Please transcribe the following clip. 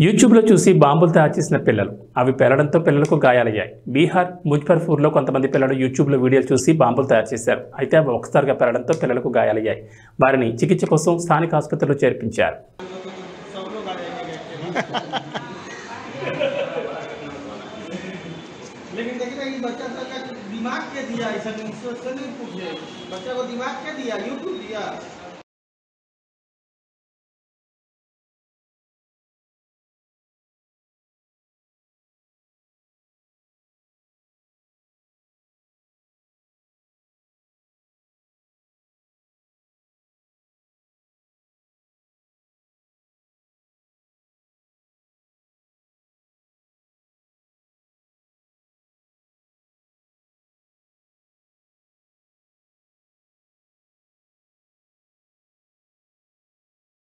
యూట్యూబ్లో చూసి బాంబులు తయారు చేసిన పిల్లలు అవి పేలడంతో పిల్లలకు గాయాలయ్యాయి. బీహార్ ముజఫర్పూర్లో కొంతమంది పిల్లలు యూట్యూబ్లో వీడియోలు చూసి బాంబులు తయారు చేశారు. అయితే అవి ఒకసారిగా పేలడంతో పిల్లలకు గాయాలయ్యాయి. వారిని చికిత్స కోసం స్థానిక ఆసుపత్రిలో చేర్పించారు. लेकिन देखिए ये बच्चा का दिमाग क्या दिया, ऐसा नहीं पूछे बच्चा को दिमाग क्या दिया, यूट्यूब दिया।